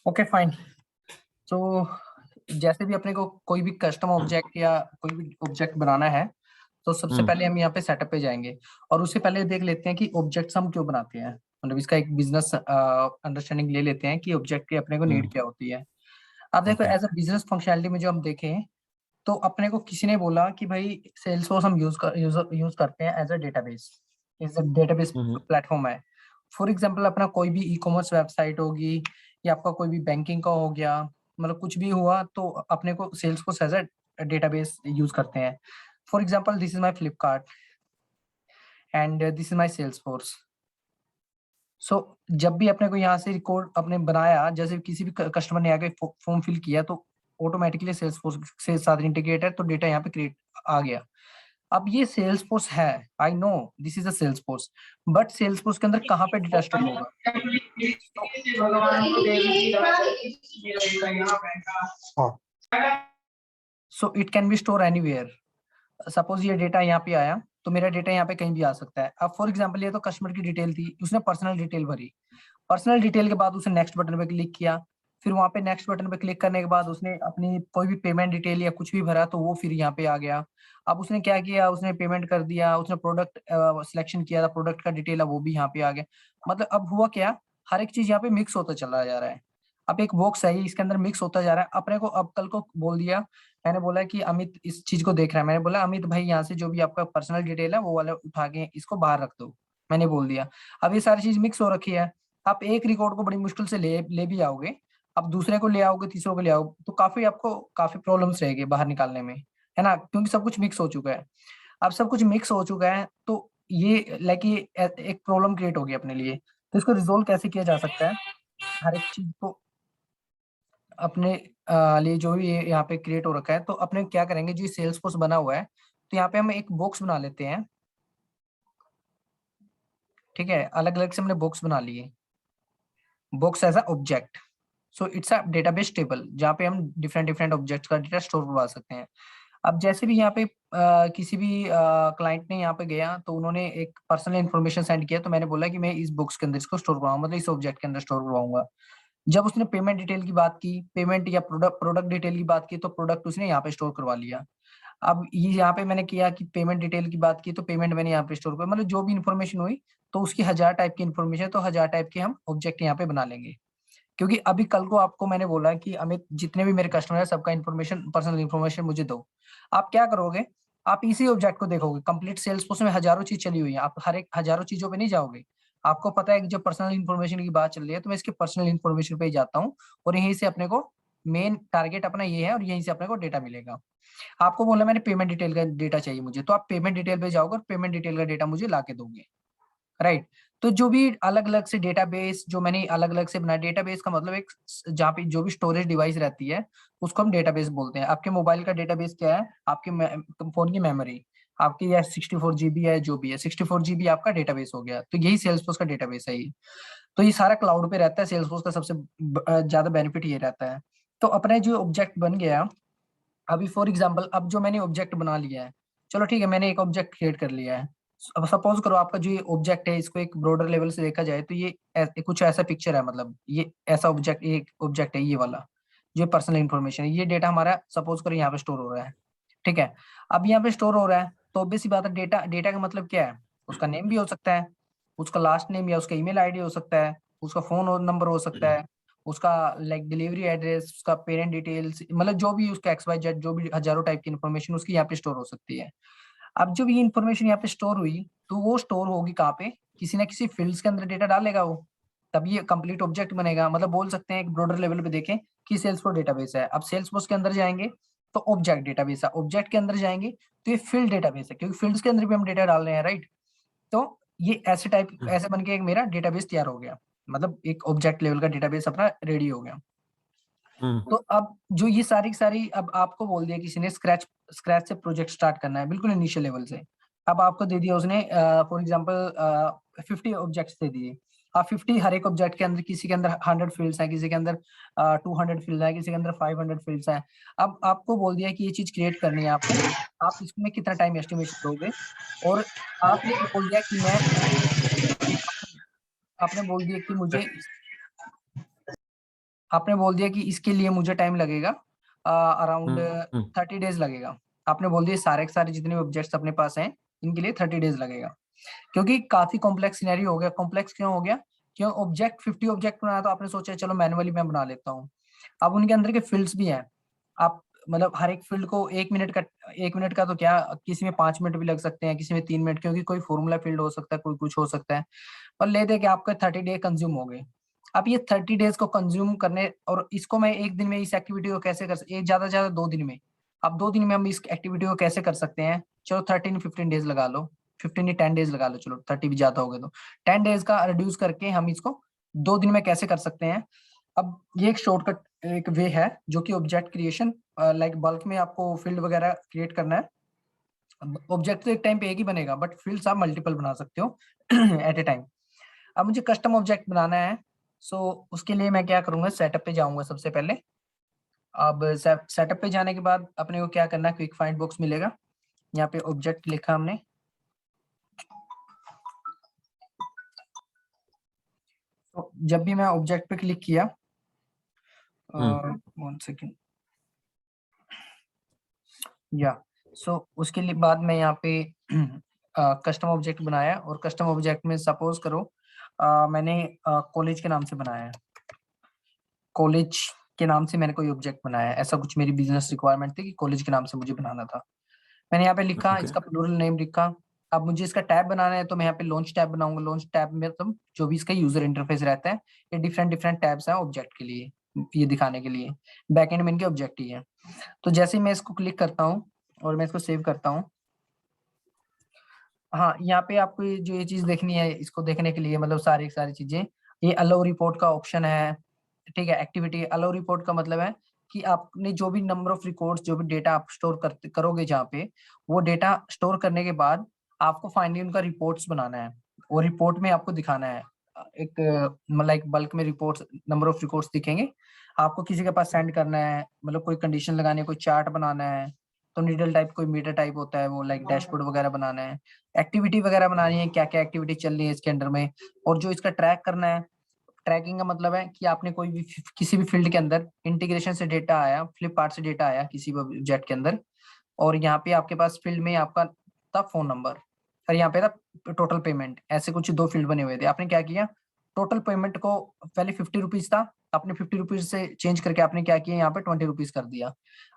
Okay fine. तो जैसे भी अपने को कोई भी कस्टम ऑब्जेक्ट या कोई भी ऑब्जेक्ट बनाना है तो सबसे पहले हम यहाँ पे सेटअप पे जाएंगे और उससे पहले देख लेते हैं कि ऑब्जेक्ट्स हम क्यों बनाते हैं, मतलब इसका एक बिजनेस अंडरस्टैंडिंग ले लेते हैं कि ऑब्जेक्ट की अपने को नीड क्या होती है। अब देखो एज अ बिजनेस फंक्शनैलिटी में जो हम देखें तो अपने को किसी ने बोला कि भाई सेल्सफोर्स हम यूज करते हैं as a database, is a database platform है। फॉर एग्जांपल अपना कोई भी ई कॉमर्स वेबसाइट होगी या आपका कोई भी बैंकिंग का हो गया, मतलब कुछ भी हुआ तो अपने को Salesforce as a database use करते हैं। For example this is my Flipkart and this is my Salesforce. So जब भी अपने को यहाँ से रिकॉर्ड अपने बनाया, जैसे किसी भी कस्टमर ने आके फॉर्म फिल किया तो ऑटोमेटिकली सेल्सफोर्स से साथ इंटीग्रेट है तो डेटा यहाँ पे क्रिएट आ गया। अब ये सेल्सफोर्स है, I know this is a Salesforce, but Salesforce के अंदर कहाँ पे डेटा स्टोर होगा? So it can be store anywhere. Suppose ये डेटा यहाँ पे आया तो मेरा डेटा यहाँ पे कहीं भी आ सकता है। अब फॉर एग्जांपल ये तो कस्टमर की डिटेल थी, उसने पर्सनल डिटेल भरी, पर्सनल डिटेल के बाद उसने नेक्स्ट बटन पे क्लिक किया, फिर वहां पे नेक्स्ट बटन पे क्लिक करने के बाद उसने अपनी कोई भी पेमेंट डिटेल या कुछ भी भरा तो वो फिर यहाँ पे आ गया। अब उसने क्या किया, उसने पेमेंट कर दिया, उसने प्रोडक्ट सिलेक्शन किया था, प्रोडक्ट का डिटेल है वो भी यहाँ पे आ गया। मतलब अब हुआ क्या, हर एक चीज यहाँ पे मिक्स होता चला जा रहा है। अब एक बॉक्स है इसके अंदर मिक्स होता जा रहा है। अपने को अब कल को बोल दिया, मैंने बोला कि अमित इस चीज को देख रहा है, मैंने बोला अमित भाई यहाँ से जो भी आपका पर्सनल डिटेल है वो वाला उठा के इसको बाहर रख दो, मैंने बोल दिया। अब ये सारी चीज मिक्स हो रखी है। आप एक रिकॉर्ड को बड़ी मुश्किल से ले भी आओगे, अब दूसरे को ले आओगे, तीसरे को ले आओगे तो काफी आपको काफी प्रॉब्लम्स रहेगी बाहर निकालने में, है ना, क्योंकि सब कुछ मिक्स हो चुका है। अब सब कुछ मिक्स हो चुका है तो ये लाइक ये एक प्रॉब्लम क्रिएट होगी अपने लिए। तो इसको रिजोल्व कैसे किया जा सकता है? हर एक चीज को अपने लिए जो भी यहाँ पे क्रिएट हो रखा है तो अपने क्या करेंगे, जो सेल्स फोर्स बना हुआ है तो यहाँ पे हम एक बॉक्स बना लेते हैं। ठीक है, अलग अलग से हमने बॉक्स बना लिए, box as a object. So it's a database table जहाँ पे हम डिफरेंट डिफरेंट ऑब्जेक्ट्स का डेटा स्टोर करवा सकते हैं। अब जैसे भी यहाँ पे किसी भी क्लाइंट ने यहाँ पे गया तो उन्होंने एक पर्सनल इन्फॉर्मेशन सेंड किया तो मैंने बोला कि मैं इस बुक्स के अंदर इसको स्टोर करवाऊंगा, मतलब इस ऑब्जेक्ट के अंदर स्टोर करवाऊंगा। जब उसने पेमेंट डिटेल की बात की, पेमेंट या प्रोडक्ट डिटेल की बात की तो प्रोडक्ट उसने यहाँ पे स्टोर करवा लिया। अब ये यहाँ पे मैंने किया कि पेमेंट डिटेल की बात की तो पेमेंट मैंने यहाँ पे स्टोर कर, मतलब जो भी इन्फॉर्मेशन हुई तो उसकी 1000 टाइप की इन्फॉर्मेशन, तो 1000 टाइप के हम ऑब्जेक्ट यहाँ पे बना लेंगे। क्योंकि अभी कल को आपको मैंने बोला कि अमित जितने भी मेरे कस्टमर है सबका इन्फॉर्मेशन, पर्सनल इन्फॉर्मेशन मुझे दो। आप क्या करोगे, आप इसी ऑब्जेक्ट को देखोगे, कंप्लीट सेल्स फोर्स में हजारों चीज चली हुई है, आप हर एक हजारों चीजों पे नहीं जाओगे। आपको पता है कि जब पर्सनल इन्फॉर्मेशन की बात चल रही है तो मैं इसके पर्सनल इन्फॉर्मेशन पे ही जाता हूँ और यहीं से अपने को मेन टारगेट अपना ये है और यहीं से अपने को डेटा मिलेगा। आपको बोला मैंने पेमेंट डिटेल का डेटा चाहिए मुझे, तो आप पेमेंट डिटेल पे जाओगे और पेमेंट डिटेल का डेटा मुझे ला के दोगे, राइट। तो जो भी अलग अलग से डेटाबेस जो मैंने अलग अलग से बनाया, डेटाबेस का मतलब एक जहाँ पे जो भी स्टोरेज डिवाइस रहती है उसको हम डेटाबेस बोलते हैं। आपके मोबाइल का डेटाबेस क्या है, आपके फोन की मेमोरी, आपकी या 64 GB है, जो भी है 64 GB आपका डेटाबेस हो गया, तो यही सेल्सफोर्स का डेटाबेस है ये। तो ये सारा क्लाउड पे रहता है, सेल्सफोर्स का सबसे ज्यादा बेनिफिट ये रहता है। तो अपने जो ऑब्जेक्ट बन गया, अभी फॉर एग्जाम्पल अब जो मैंने ऑब्जेक्ट बना लिया है, चलो ठीक है मैंने एक ऑब्जेक्ट क्रिएट कर लिया है। अब सपोज करो आपका जो ये ऑब्जेक्ट है इसको एक ब्रॉडर लेवल से देखा जाए तो ये कुछ ऐसा पिक्चर है, मतलब ये ऐसा ऑब्जेक्ट, एक ऑब्जेक्ट है ये वाला, जो पर्सनल इन्फॉर्मेशन है, ये डेटा हमारा सपोज करो यहाँ पे स्टोर हो रहा है। ठीक है, अब यहाँ पे स्टोर हो रहा है तो ऑब्वियस सी बात है, डेटा डेटा का मतलब क्या है, उसका नेम भी हो सकता है, उसका लास्ट नेम या उसका ईमेल आईडी हो सकता है, उसका फोन नंबर हो सकता है, उसका लाइक डिलीवरी एड्रेस, उसका पेरेंट डिटेल्स, मतलब जो भी उसका एक्स वाई जेड जो भी हजारों टाइप की इन्फॉर्मेशन उसकी यहाँ पे स्टोर हो सकती है। अब जब ये इन्फॉर्मेशन यहाँ पे स्टोर हुई तो वो स्टोर होगी कहाँ पे, किसी ना किसी फील्ड्स के अंदर डेटा डालेगा वो, तब ये कंप्लीट ऑब्जेक्ट बनेगा। मतलब बोल सकते हैं एक ब्रॉडर लेवल पे देखें कि सेल्सफोर्स डेटाबेस है, अब सेल्सफोर्स के अंदर जाएंगे तो ऑब्जेक्ट डेटाबेस है, ऑब्जेक्ट के अंदर जाएंगे तो ये फील्ड डेटाबेस है, क्योंकि फील्ड्स के अंदर भी हम डेटा डाल रहे हैं, राइट। तो ये ऐसे टाइप ऐसे बन के एक मेरा डेटाबेस तैयार हो गया, मतलब एक ऑब्जेक्ट लेवल का डेटाबेस अपना रेडी हो गया। तो अब जो ये सारी की सारी, अब आपको बोल दिया किसी ने स्क्रैच स्क्रैच से प्रोजेक्ट स्टार्ट करना है बिल्कुल इनिशियल लेवल से, अब आपको दे दिया उसने फॉर एग्जांपल 50 ऑब्जेक्ट्स दे दिए। आप 50 हर एक ऑब्जेक्ट के अंदर, किसी के अंदर 100 फील्ड्स हैं, किसी के अंदर 200 फील्ड है, किसी के अंदर 500 फील्ड्स हैं। अब आपको बोल दिया कि ये चीज क्रिएट करनी है आपको, आप इसमें कितना टाइम एस्टिमेशन दोगे, और आपने ये बोल दिया कि मैं आपने बोल दिया कि मुझे आपने बोल दिया कि इसके लिए मुझे टाइम लगेगा अराउंड हम्म 30 डेज लगेगा। आपने बोल दिया सारे के सारे जितने ऑब्जेक्ट्स अपने पास हैं इनके लिए 30 डेज लगेगा, क्योंकि काफी कॉम्प्लेक्स सिनेरियो हो गया। कॉम्प्लेक्स क्यों हो गया? क्यों ऑब्जेक्ट 50 ऑब्जेक्ट बनाया तो आपने सोचा चलो मैनुअली मैं बना लेता हूँ। अब उनके अंदर के फील्ड्स भी हैं, आप मतलब हर एक फील्ड को 1 मिनट का तो क्या, किसी में 5 मिनट भी लग सकते हैं, किसी में 3 मिनट, क्योंकि कोई फॉर्मूला फील्ड हो सकता है, कोई कुछ हो सकता है। और ले दे के आपके 30 डे कंज्यूम हो गए। अब ये 30 डेज को कंज्यूम करने, और इसको मैं एक दिन में इस एक्टिविटी को कैसे कर एक ज्यादा से ज्यादा 2 दिन में, अब 2 दिन में हम इस एक्टिविटी को कैसे कर सकते हैं? चलो 13-15 डेज लगा लो, 15 या 10 डेज लगा लो, चलो 30 भी ज्यादा हो गए तो 10 डेज का रिड्यूस करके हम इसको 2 दिन में कैसे कर सकते हैं? अब ये एक शॉर्टकट एक वे है जो कि ऑब्जेक्ट क्रिएशन, लाइक बल्क में आपको फील्ड वगैरह क्रिएट करना है। ऑब्जेक्ट तो एक टाइम पे एक ही बनेगा, बट फील्ड्स आप मल्टीपल बना सकते हो एट ए टाइम। अब मुझे कस्टम ऑब्जेक्ट बनाना है, सो उसके लिए मैं क्या करूंगा, सेटअप पे जाऊंगा सबसे पहले। अब सेटअप पे जाने के बाद अपने को क्या करना है, क्विक फाइंड बॉक्स मिलेगा, यहाँ पे ऑब्जेक्ट लिखा हमने। तो जब भी मैं ऑब्जेक्ट पे क्लिक किया, हम्म 1 सेकेंड, या उसके लिए बाद में यहाँ पे कस्टम ऑब्जेक्ट बनाया, और कस्टम ऑब्जेक्ट में सपोज करो मैंने कॉलेज के नाम से बनाया है, कॉलेज के नाम से मैंने कोई ऑब्जेक्ट बनाया है, ऐसा कुछ मेरी बिजनेस रिक्वायरमेंट थी कि कॉलेज के नाम से मुझे बनाना था। मैंने यहाँ पे लिखा, ओके इसका प्लूरल नेम लिखा। अब मुझे इसका टैब बनाना है तो मैं यहाँ पे लॉन्च टैब बनाऊंगा। लॉन्च टैब में तो जो भी इसका यूजर इंटरफेस रहता है, ये डिफरेंट डिफरेंट टैब्स हैं ऑब्जेक्ट के लिए, ये दिखाने के लिए। बैकएंड में इनके ऑब्जेक्ट ही है। तो जैसे ही मैं इसको क्लिक करता हूँ और मैं इसको सेव करता हूँ, हाँ यहाँ पे आपको जो ये चीज देखनी है, इसको देखने के लिए मतलब सारी सारी चीजें, ये अलाउ रिपोर्ट का ऑप्शन है। ठीक है, एक्टिविटी अलाउ रिपोर्ट का मतलब है कि आपने जो भी नंबर ऑफ रिकॉर्ड्स, जो भी डेटा आप स्टोर करते करोगे जहाँ पे, वो डेटा स्टोर करने के बाद आपको फाइनली उनका रिपोर्ट्स बनाना है। वो रिपोर्ट में आपको दिखाना है एक मतलब एक बल्क में रिपोर्ट्स, नंबर ऑफ रिकॉर्ड्स दिखेंगे। आपको किसी के पास सेंड करना है, मतलब कोई कंडीशन लगानी है, कोई चार्ट बनाना है, तो नीडल टाइप कोई मीटर टाइप होता है वो, लाइक डैशबोर्ड वगैरह बनाना है, एक्टिविटी वगैरह बनानी है, क्या क्या एक्टिविटी चल रही है इसके अंडर में, और जो इसका ट्रैक करना है। ट्रैकिंग का मतलब है कि आपने कोई भी किसी भी फील्ड के अंदर इंटीग्रेशन से डेटा आया, फ्लिपकार्ट से डेटा आया किसी भी ऑब्जेक्ट के अंदर, और यहाँ पे आपके पास फील्ड में आपका था फोन नंबर, और यहाँ पे था टोटल पेमेंट, ऐसे कुछ 2 फील्ड बने हुए थे। आपने क्या किया, टोटल पेमेंट को पहले 50 रुपीज था, आपने 50 रुपीज से चेंज करके आपने क्या किया, यहाँ पे 20 रुपीज कर दिया।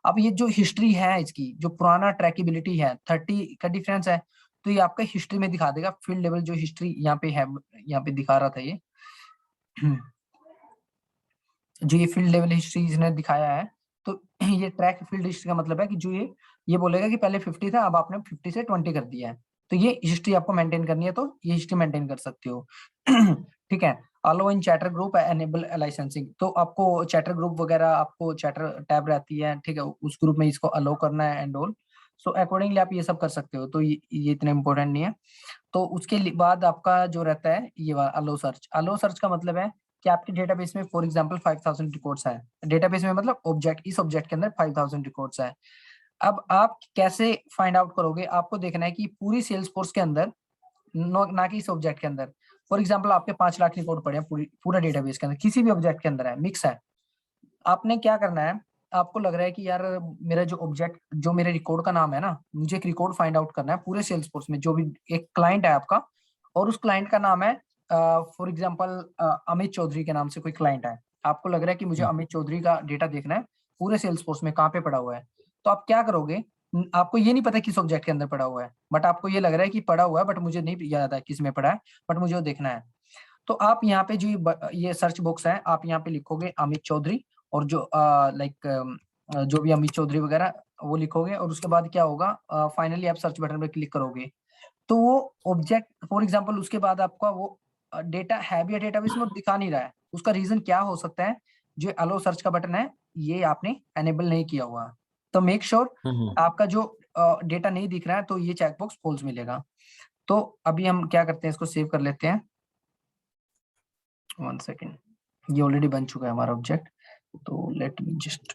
अब ये जो हिस्ट्री है इसकी, जो पुराना ट्रैकेबिलिटी है, 30 का डिफरेंस है, तो ये आपका हिस्ट्री में दिखा देगा। फील्ड लेवल जो हिस्ट्री यहाँ पे है, यहाँ पे दिखा रहा था ये जो ये फील्ड लेवल हिस्ट्री इसने दिखाया है, तो ये ट्रैक फील्ड हिस्ट्री का मतलब है कि जो ये बोलेगा कि पहले 50 था, अब आपने 50 से 20 कर दिया है, तो ये हिस्ट्री आपको मेंटेन करनी है, तो ये हिस्ट्री मेंटेन कर सकते हो ठीक है। अलो इन चैटर ग्रुप एनेबल लाइसेंसिंग, तो आपको चैटर ग्रुप वगैरह, आपको चैटर टैब रहती है, ठीक है, उस ग्रुप में इसको अलो करना है एंड ऑल। सो अकॉर्डिंगली आप ये सब कर सकते हो, तो ये इतना इंपॉर्टेंट नहीं है। तो उसके बाद आपका जो रहता है ये अलो सर्च। अलो सर्च का मतलब है कि आपके डेटाबेस में फॉर एग्जांपल 5000 रिकॉर्ड्स हैं, डेटाबेस में मतलब ऑब्जेक्ट, इस ऑब्जेक्ट के अंदर 5000 रिकॉर्ड्स हैं। अब आप कैसे फाइंड आउट करोगे? आपको देखना है कि पूरी सेल्स फोर्स के अंदर, ना कि इस ऑब्जेक्ट के अंदर। फॉर एग्जांपल आपके 5 लाख रिकॉर्ड पड़े हैं पूरा डेटाबेस के अंदर, किसी भी ऑब्जेक्ट के अंदर है, मिक्स है। आपने क्या करना है, आपको लग रहा है कि यार मेरा जो ऑब्जेक्ट, जो मेरे रिकॉर्ड का नाम है ना, मुझे एक रिकॉर्ड फाइंड आउट करना है पूरे सेल्स फोर्स में, जो भी एक क्लाइंट है आपका, और उस क्लाइंट का नाम है फॉर एग्जांपल अमित चौधरी के नाम से कोई क्लाइंट है। आपको लग रहा है कि मुझे अमित चौधरी का डेटा देखना है पूरे सेल्स फोर्स में, कहाँ पे पड़ा हुआ है। तो आप क्या करोगे, आपको ये नहीं पता किस ऑब्जेक्ट के अंदर पड़ा हुआ है, बट आपको ये लग रहा है कि पड़ा हुआ है, बट मुझे नहीं याद है किस में पड़ा है, बट मुझे वो देखना है। तो आप यहाँ पे जो ये सर्च बॉक्स है, आप यहाँ पे लिखोगे अमित चौधरी, और जो लाइक जो भी अमित चौधरी वगैरह वो लिखोगे, और उसके बाद क्या होगा, फाइनली आप सर्च बटन पे क्लिक करोगे, तो वो ऑब्जेक्ट फॉर एग्जांपल, उसके बाद आपका वो डेटा है भी डेटाबेस में और दिखा नहीं रहा है। उसका रीजन क्या हो सकता है, जो अलो सर्च का बटन है ये आपने एनेबल नहीं किया हुआ। तो मेक श्योर आपका जो डेटा नहीं दिख रहा है, तो ये चेकबॉक्स फॉल्स मिलेगा। तो अभी हम क्या करते हैं, इसको सेव कर लेते हैं। 1 सेकेंड, ये ऑलरेडी बन चुका है हमारा ऑब्जेक्ट, तो लेट मी जस्ट,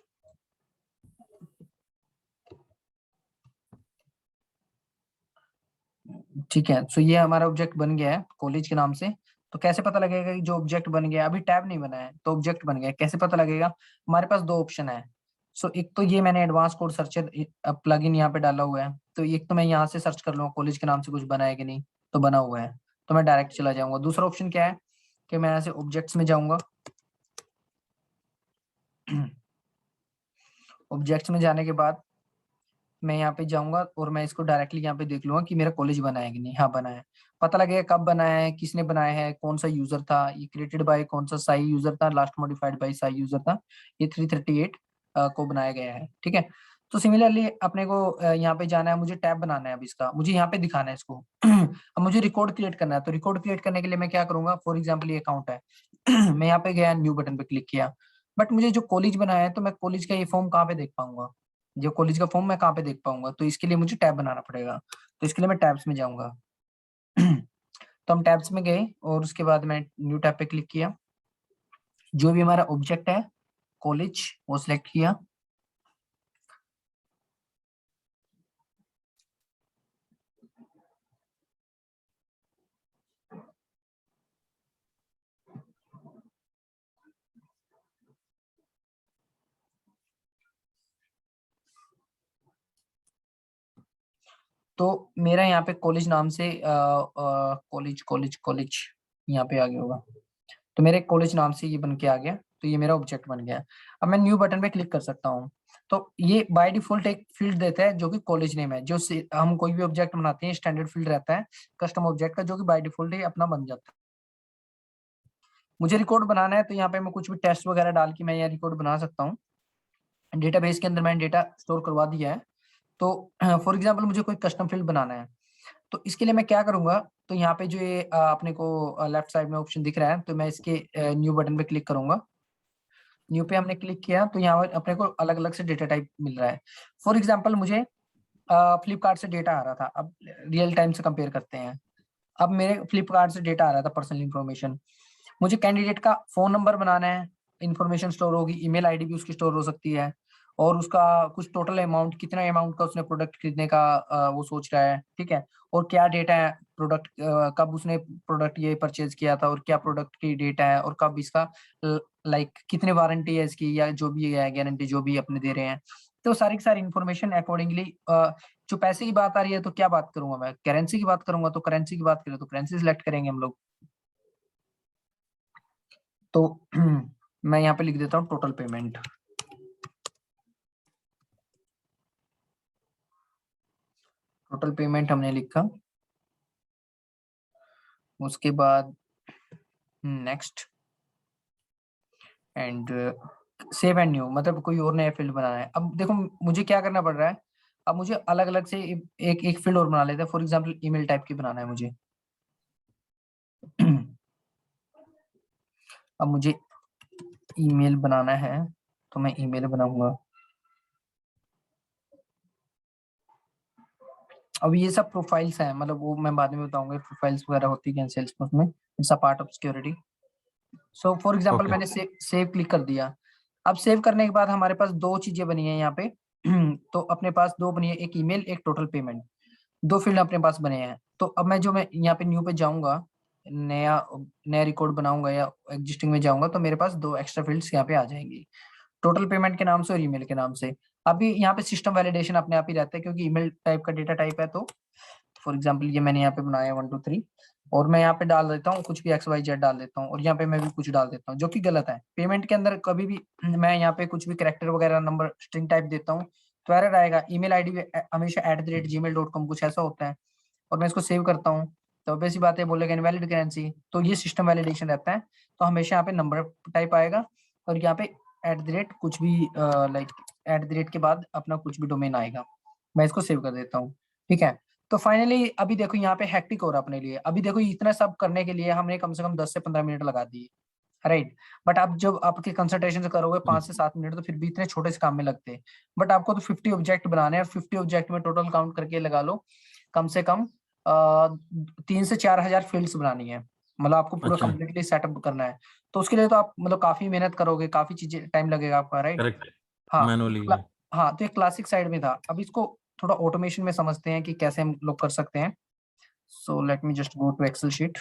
ठीक है। सो ये हमारा ऑब्जेक्ट बन गया है कॉलेज के नाम से। तो कैसे पता लगेगा कि जो ऑब्जेक्ट बन गया, अभी टैब नहीं बना है तो ऑब्जेक्ट बन गया, कैसे पता लगेगा? हमारे पास दो ऑप्शन है। सो एक तो ये मैंने एडवांस कोड सर्चर प्लगइन यहाँ पे डाला हुआ है, तो एक तो मैं यहाँ से सर्च कर लूंगा कॉलेज के नाम से कुछ बना है कि नहीं, तो बना हुआ है तो मैं डायरेक्ट चला जाऊंगा। दूसरा ऑप्शन क्या है कि मैं यहाँ से ऑब्जेक्ट्स में जाऊंगा। ऑब्जेक्ट्स में जाने के बाद मैं यहाँ पे जाऊंगा और मैं इसको डायरेक्टली यहाँ पे देख लूंगा कि मेरा कॉलेज बना है कि नहीं। हाँ, बना है। पता लगेगा कब बनाया है, किसने बनाया है, कौन सा यूजर था, ये क्रिएटेड बाय कौन सा साई यूजर था, last modified by Sai user था, ये 338 को बनाया गया है। ठीक है। तो सिमिलरली अपने को यहाँ पे जाना है, मुझे टैब बनाना है अब इसका, मुझे यहाँ पे दिखाना है इसको। अब मुझे रिकॉर्ड क्रिएट करना है, तो रिकॉर्ड क्रिएट करने के लिए मैं क्या करूंगा, फॉर एग्जाम्पल ये अकाउंट है। मैं यहाँ पे गया, न्यू बटन पे क्लिक किया, बट मुझे जो कॉलेज बनाया है तो मैं कॉलेज का ये फॉर्म कहाँ पे देख पाऊंगा, जो कॉलेज का फॉर्म मैं कहाँ पे देख पाऊंगा? तो इसके लिए मुझे टैब बनाना पड़ेगा, तो इसके लिए मैं टैब्स में जाऊंगा। तो हम टैब्स में गए और उसके बाद मैं न्यू टैब पे क्लिक किया, जो भी हमारा ऑब्जेक्ट है कॉलेज वो सिलेक्ट किया। तो मेरा यहाँ पे कॉलेज नाम से कॉलेज कॉलेज कॉलेज यहाँ पे आ गया होगा, तो मेरे कॉलेज नाम से ये बन के आ गया, तो ये मेरा ऑब्जेक्ट बन गया। अब मैं न्यू बटन पे क्लिक कर सकता हूँ, तो ये बाय डिफॉल्ट एक फील्ड देता है जो कि कॉलेज नेम है। हम कोई भी ऑब्जेक्ट बनाते हैं स्टैंडर्ड फील्ड रहता है कस्टम ऑब्जेक्ट का, जो कि बाय डिफॉल्ट ही अपना बन जाता है। मुझे रिकॉर्ड बनाना है तो यहाँ पे मैं कुछ भी टेस्ट वगैरह डाल के मैं यह रिकॉर्ड बना सकता हूँ। डेटाबेस के अंदर मैंने डेटा स्टोर करवा दिया है। तो फॉर एग्जाम्पल मुझे कोई कस्टम फील्ड बनाना है, तो इसके लिए मैं क्या करूंगा, तो यहाँ पे जो ये अपने को लेफ्ट साइड में ऑप्शन दिख रहा है, तो मैं इसके न्यू बटन पे क्लिक करूंगा। न्यू पे हमने क्लिक किया तो यहाँ पर अपने को अलग अलग से डेटा टाइप मिल रहा है। फॉर एग्जाम्पल मुझे फ्लिपकार्ट से डेटा आ रहा था, अब रियल टाइम से कंपेयर करते हैं। अब मेरे फ्लिपकार्ट से डेटा आ रहा था पर्सनल इन्फॉर्मेशन, मुझे कैंडिडेट का फोन नंबर बनाना है, इन्फॉर्मेशन स्टोर होगी, ईमेल आईडी भी उसकी स्टोर हो सकती है, और उसका कुछ टोटल अमाउंट, कितना अमाउंट का उसने प्रोडक्ट खरीदने का वो सोच रहा है। ठीक है। और क्या डेटा है प्रोडक्ट, कब उसने प्रोडक्ट ये परचेज किया था, और क्या प्रोडक्ट की डेटा है, और कब इसका लाइक कितने वारंटी है इसकी, या जो भी है गारंटी जो भी अपने दे रहे हैं। तो सारी की सारी इन्फॉर्मेशन अकॉर्डिंगली, जो पैसे की बात आ रही है तो क्या बात करूंगा मैं, करेंसी की बात करूंगा, तो करेंसी की बात करें तो करेंसी सिलेक्ट करेंगे हम लोग। तो मैं यहाँ पे लिख देता हूँ टोटल पेमेंट। टोटल पेमेंट हमने लिखा, उसके बाद next and save and new, मतलब कोई और नया फील्ड बनाना है। अब देखो मुझे क्या करना पड़ रहा है, अब मुझे अलग अलग से एक एक फील्ड और बना लेते हैं। फॉर एग्जांपल ईमेल टाइप की बनाना है मुझे। अब मुझे ईमेल बनाना है तो मैं ईमेल बनाऊंगा। अब ये सब प्रोफाइल्स हैं, मतलब वो मैं बाद में बताऊंगा प्रोफाइल्स वगैरह होती है सेल्सफोर्स में, it's a part of security. So for example okay. मैंने सेव क्लिक कर दिया। अब सेव करने के बाद हमारे पास दो चीजें बनी है यहाँ पे। तो अपने पास दो बनी है, एक ईमेल एक टोटल पेमेंट, दो फील्ड अपने पास बने हैं। तो अब मैं यहाँ पे न्यू पे जाऊंगा, नया नया रिकॉर्ड बनाऊंगा या एग्जिस्टिंग में जाऊंगा, तो मेरे पास दो एक्स्ट्रा फील्ड्स यहाँ पे आ जाएंगी, टोटल पेमेंट के नाम से और ईमेल के नाम से। अभी यहाँ पे सिस्टम वैलिडेशन अपने आप ही रहता है, क्योंकि ईमेल टाइप का डेटा टाइप है। तो फॉर एग्जाम्पल ये मैंने यहाँ पे बनाया 1 2 3, और मैं यहाँ पे डाल देता हूँ कुछ भी XYZ डाल देता हूँ, और यहाँ पे मैं भी कुछ डाल देता हूँ जो कि गलत है। पेमेंट के अंदर कभी भी मैं यहाँ पे कुछ भी कैरेक्टर वगैरह नंबर स्ट्रिंग टाइप देता हूँ तो एरर आएगा। ईमेल आईडी हमेशा @gmail.com कुछ ऐसा होता है, और मैं इसको सेव करता हूँ तो वैसी बात है, बोलेगा इनवैलिड करेंसी, तो ये सिस्टम वैलिडेशन रहता है। तो हमेशा यहाँ पे नंबर टाइप आएगा, और यहाँ पे कुछ भी लाइक @ के बाद अपना कुछ भी डोमेन आएगा। मैं इसको सेव कर देता हूँ। ठीक है। तो फाइनली अभी देखो यहाँ पे हेक्टिक हो रहा है अपने लिए। अभी देखो इतना सब करने के लिए हमने कम से कम 10 से 15 मिनट लगा दिए, राइट। बट आप जब आपके कंसंट्रेशन से करोगे 5 से 7 मिनट, तो फिर भी इतने छोटे से काम में लगते हैं। बट आपको तो 50 ऑब्जेक्ट बनाने हैं, और 50 ऑब्जेक्ट में टोटल काउंट करके लगा लो कम से कम 3 से 4 हजार फील्ड्स बनानी है, मतलब आपको पूरा अच्छा। कंप्लीटली सेटअप करना है। तो उसके लिए तो आप मतलब काफी मेहनत करोगे, काफी चीजें टाइम लगेगा आपका, राइट। करेक्ट। हाँ मैनुअली। हाँ, तो ये क्लासिक साइड में था। अब इसको थोड़ा ऑटोमेशन में समझते हैं कि कैसे हम लोग कर सकते हैं। So let me just go to Excel sheet.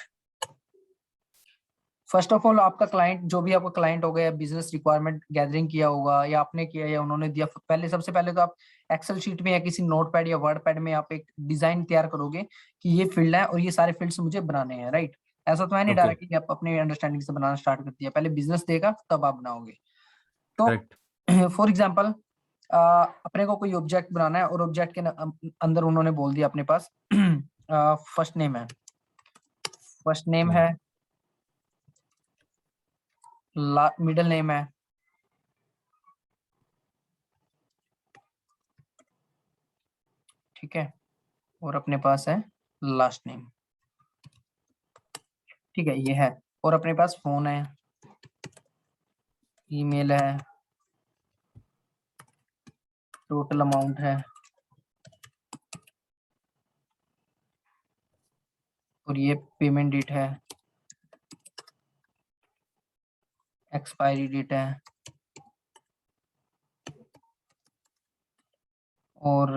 First of all आपका क्लाइंट, जो भी आपका क्लाइंट होगा या बिजनेस रिक्वायरमेंट गैदरिंग किया होगा या आपने किया या उन्होंने दिया, पहले सबसे पहले तो आप एक्सेल शीट में या किसी नोटपैड या वर्ड पैड में आप एक डिजाइन तैयार करोगे कि ये फील्ड है और ये सारे फील्ड्स मुझे बनाने हैं, राइट। ऐसा तो है नहीं ओके, डायरेक्टली आप अपने अंडरस्टैंडिंग से बनाना स्टार्ट कर दिया, पहले बिजनेस देगा तब आप बनाओगे। तो करेक्ट। फॉर एग्जाम्पल अपने को कोई ऑब्जेक्ट बनाना है और ऑब्जेक्ट के अंदर उन्होंने बोल दिया अपने पास फर्स्ट नेम है, फर्स्ट नेम है, मिडिल नेम है, ठीक है, और अपने पास है लास्ट नेम, ठीक है, ये है। और अपने पास फोन है, ईमेल है, टोटल अमाउंट है, और ये पेमेंट डेट है, एक्सपायरी डेट है, और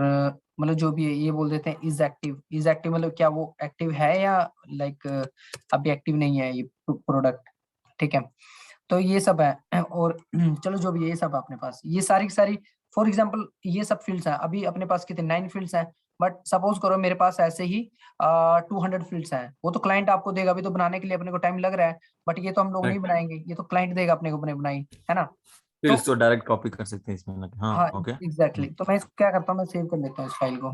मतलब जो भी है ये बोल देते हैं इज एक्टिव। इज एक्टिव मतलब क्या वो एक्टिव है या लाइक अभी एक्टिव नहीं है ये प्रोडक्ट, ठीक है। तो ये सब है और चलो जो भी है ये सब अपने पास, ये सारी की सारी, फॉर एग्जांपल ये सब फील्ड्स हैं। अभी अपने पास कितने 9 फील्ड्स हैं, बट सपोज करो मेरे पास ऐसे ही 200 फील्ड्स हैं। वो तो क्लाइंट आपको देगा, अभी तो बनाने के लिए अपने को टाइम लग रहा है, बट ये तो हम लोग नहीं करेक्ट। बनाएंगे, ये तो क्लाइंट देगा अपने को अपने बनाई, है ना। तो फील्ड्स तो डायरेक्ट कॉपी कर सकते हैं इसमें लगे, हाँ हाँ ओके। एग्जैक्टली, तो मैं इसको क्या करता हूँ, मैं सेव कर लेता हूँ इस फाइल को।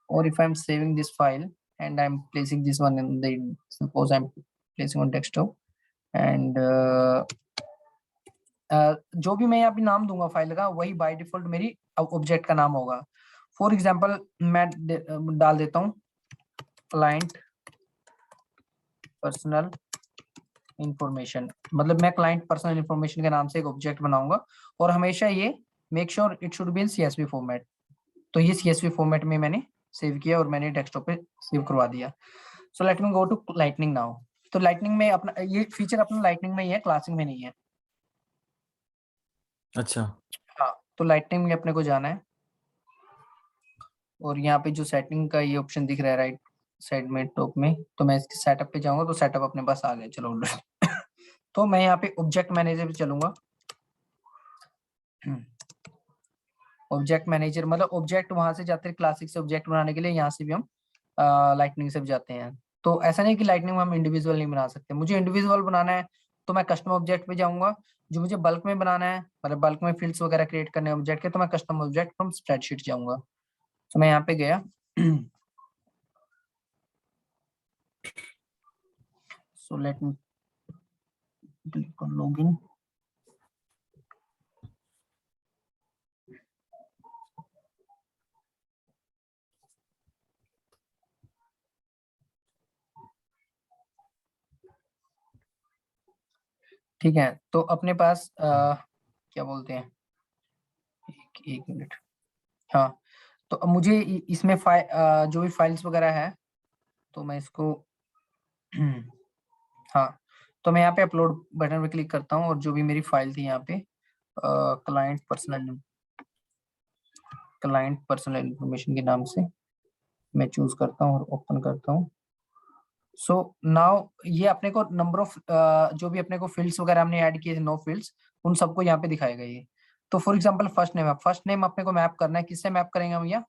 or if I'm saving this file and I'm placing this one in the, suppose I'm placing on desktop and जो भी मैं यहाँ पे नाम दूंगा फाइल का वही बाय डिफॉल्ट मेरी ऑब्जेक्ट का नाम होगा। फॉर एग्जांपल मैं डाल देता हूँ क्लाइंट पर्सनल इंफॉर्मेशन, मतलब मैं क्लाइंट पर्सनल इंफॉर्मेशन के नाम से एक ऑब्जेक्ट बनाऊंगा और हमेशा ये make sure it should be in CSV format. तो ये सीएसवी फॉर्मेट में मैंने सेव किया और मैंने डेस्कटॉप पे सेव करवा दिया। So let me go to Lightning now. तो लाइटनिंग में अपना ये फीचर अपना लाइटनिंग में ही है, क्लासिक में नहीं है। अच्छा। हाँ, तो लाइटनिंग में अपने को जाना है और यहाँ पे जो सेटिंग का ये ऑप्शन दिख रहा है राइट साइड में टॉप में, तो मैं इसके सेटअप पे जाऊंगा तो सेटअप अपने पास आ गया, चलो तो मैं यहाँ पे ऑब्जेक्ट मैनेजर पे चलूंगा। ऑब्जेक्ट मैनेजर मतलब ऑब्जेक्ट वहां से जाते हैं क्लासिक से ऑब्जेक्ट बनाने के लिए, यहाँ से भी हम लाइटनिंग से भी जाते हैं। तो ऐसा नहीं कि लाइटनिंग में हम इंडिविजुअल नहीं बना सकते, मुझे इंडिविजुअल बनाना है तो मैं कस्टम ऑब्जेक्ट पे जाऊंगा। जो मुझे बल्क में बनाना है, मतलब बल्क में फील्ड्स वगैरह क्रिएट करने ऑब्जेक्ट के, तो मैं कस्टम ऑब्जेक्ट फ्रॉम स्प्रेडशीट जाऊंगा। तो मैं यहाँ पे गया सो let me click on login. ठीक है, तो अपने पास क्या बोलते हैं, एक मिनट। हाँ, तो अब मुझे इसमें जो भी फाइल्स वगैरह है तो मैं इसको हाँ, तो मैं यहाँ पे अपलोड बटन पे क्लिक करता हूँ और जो भी मेरी फाइल थी यहाँ पे क्लाइंट पर्सनल इंफॉर्मेशन के नाम से मैं चूज करता हूँ और ओपन करता हूँ। सो नाउ ये अपने को नंबर ऑफ जो भी अपने को फील्ड्स वगैरह हमने ऐड किए थे 9 फील्ड्स, उन सबको यहाँ पे दिखाएगा ये। तो फॉर एग्जांपल फर्स्ट नेम है, फर्स्ट नेम अपने को मैप करना है, किससे मैप करेंगे हम भैया,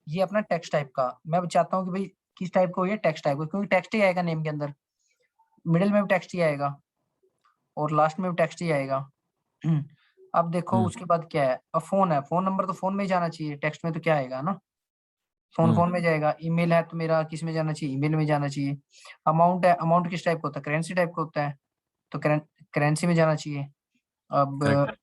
ये अपना टेक्स्ट टाइप का मैं चाहता हूँ कि भाई किस टाइप का हो, ये टेक्स्ट टाइप का, क्योंकि टेक्स्ट ही आएगा नेम के अंदर, मिडिल में भी टेक्स्ट ही आएगा और लास्ट में भी टेक्स्ट ही आएगा। अब देखो हम्म। उसके बाद क्या है, अब फोन है, फोन नंबर तो फोन में ही जाना चाहिए, टेक्स्ट में तो क्या आएगा ना, फोन हम्म। फोन में जाएगा। ईमेल है तो मेरा किस में जाना चाहिए, ईमेल में जाना चाहिए। अमाउंट है, अमाउंट किस टाइप का होता है, करेंसी टाइप का होता है, तो करेंसी में जाना चाहिए। अब correct.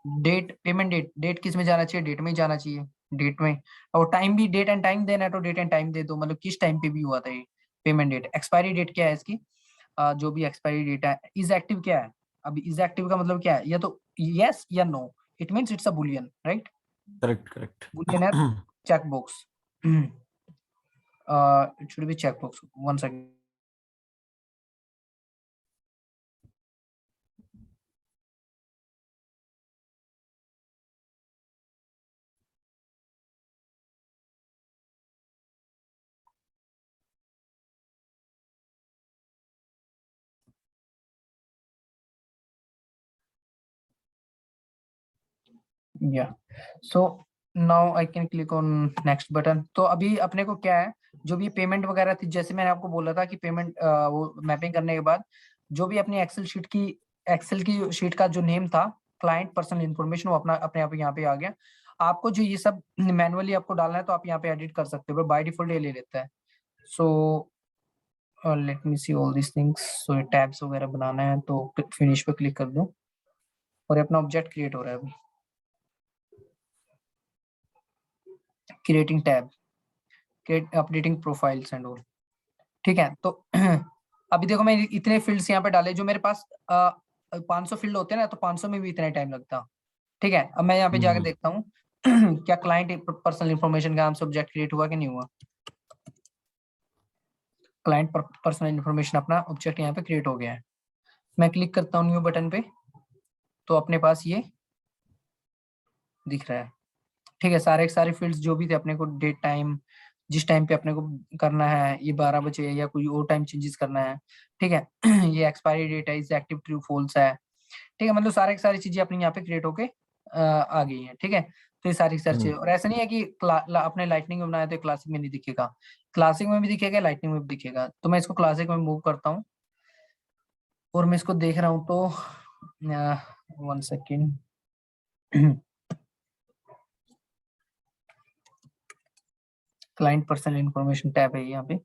Date, payment date, date किस में जाना चाहिए, डेट में ही जाना चाहिए, डेट में। और टाइम भी डेट एंड टाइम देना है तो डेट एंड टाइम दे दो, मतलब किस टाइम पे भी हुआ था ये पेमेंट डेट। एक्सपायरी डेट क्या है इसकी, जो भी एक्सपायरी डेट है। इज एक्टिव क्या है, अब इज एक्टिव का मतलब क्या है, या तो यस या no, it means it's a boolean, right. Correct. Correct. Boolean है check box, it should be check box, one second. या so now I can click on next button. तो अभी अपने को क्या है, जो भी पेमेंट वगैरह थी, जैसे मैंने आपको बोला था कि पेमेंट वो मैपिंग करने के बाद जो भी अपनी एक्सेल की शीट का जो नेम था क्लाइंट पर्सनल इन्फॉर्मेशन, वो अपना अपने आप यहाँ पे आ गया। आपको जो ये सब मैनुअली आपको डालना है तो आप यहाँ पे एडिट कर सकते हो, बाय डिफॉल्ट ये ले लेता है। So let me see all this things. So tabs वगैरह बनाना है तो फिनिश पे क्लिक कर दो और ये अपना ऑब्जेक्ट क्रिएट हो रहा है अभी। Creating tab, updating profiles and all. ठीक है, तो अभी देखो मैं इतने फील्ड्स यहाँ पे डाले जो मेरे पास 500 फील्ड होते हैं ना, तो 500 में भी इतना टाइम लगता। ठीक है, अब मैं यहाँ पे जाके देखता हूँ क्या क्लाइंट पर्सनल इन्फॉर्मेशन का नाम से ऑब्जेक्ट क्रिएट हुआ कि नहीं हुआ। क्लाइंट पर्सनल इन्फॉर्मेशन अपना ऑब्जेक्ट यहाँ पे क्रिएट हो गया है। मैं क्लिक करता हूँ न्यू बटन पे तो अपने पास ये दिख रहा है। ठीक है, सारे फील्ड्स जो भी थे अपने को, डेट टाइम, जिस टाइम पे अपने को करना है, ये 12 बजे या कोई और टाइम चेंजेस करना है। ठीक है ये एक्सपायरी डेट है, इसे एक्टिव ट्रू फॉल्स है। ठीक है, मतलब सारी चीजें अपनी यहाँ पे क्रिएट होके आ गई है। ठीक है, तो ये सारी चीजें, और ऐसा नहीं है कि अपने लाइटनिंग में बनाया तो क्लासिक में नहीं दिखेगा, क्लासिक में भी दिखेगा, लाइटनिंग में भी दिखेगा। तो मैं इसको क्लासिक में मूव करता हूँ और मैं इसको देख रहा हूँ तो 1 second client personal information tab है यहाँ पे।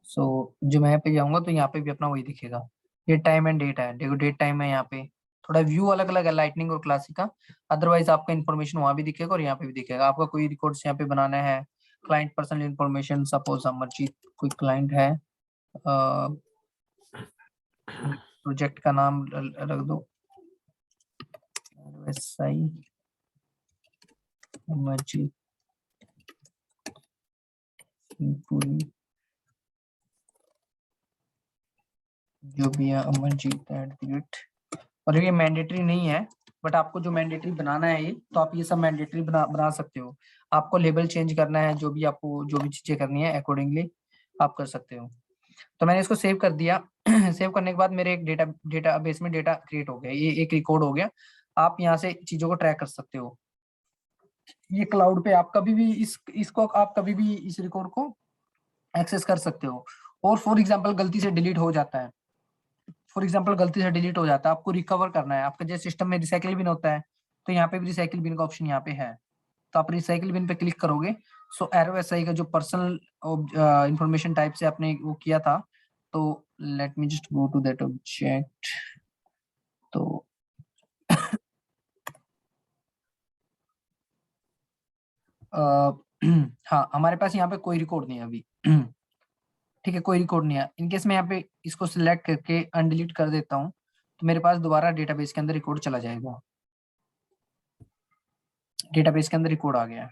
सो जो मैं यहाँ पे जाऊंगा तो यहाँ पे भी अपना वही दिखेगा, ये टाइम एंड डेट है। देखो डेट टाइम है यहाँ पे, थोड़ा व्यू अलग अलग है लाइटनिंग और क्लासिक का। अदरवाइज आपका इन्फॉर्मेशन वहां भी दिखेगा और यहाँ पे भी दिखेगा। आपका कोई रिकॉर्ड्स यहाँ पे बनाना है, client personal information, suppose Amarjeet कोई क्लाइंट है, प्रोजेक्ट का नाम रख दो RSI अमरजीत पूरी, जो भी है अमरजीत @ और ये मैंडेटरी नहीं है, बट आपको जो मैंडेटरी बनाना है ये, तो आप ये सब मैंडेटरी बना सकते हो। आपको लेबल चेंज करना है, जो भी आपको जो भी चीजें करनी है अकॉर्डिंगली आप कर सकते हो। तो मैंने इसको सेव कर दिया सेव करने के बाद मेरे एक डेटाबेस में डेटा क्रिएट हो गया, ये एक रिकॉर्ड हो गया। आप यहाँ से चीजों को ट्रैक कर सकते हो। ये क्लाउड पे आप कभी भी इसको आप कभी भी इस रिकॉर्ड को एक्सेस कर सकते हो। और फॉर एग्जाम्पल गलती से डिलीट हो जाता है, आपको रिकवर करना है। आपका जैसे सिस्टम में रिसाइकिल बिन होता है, तो यहाँ पे भी रिसाइकिल बिन का ऑप्शन यहाँ पे है। तो आप रिसाइकिल बिन पे क्लिक करोगे, सो RSI का जो पर्सनल इंफॉर्मेशन टाइप से आपने वो किया था, तो let me just go to that object. तो हाँ, हमारे पास यहाँ पे कोई रिकॉर्ड नहीं है अभी ठीक है, कोई रिकॉर्ड नहीं है। इनकेस मैं यहाँ पे इसको सिलेक्ट करके अनडिलीट कर देता हूँ तो मेरे पास दोबारा डेटाबेस के अंदर रिकॉर्ड चला जाएगा। डेटाबेस के अंदर रिकॉर्ड आ गया है।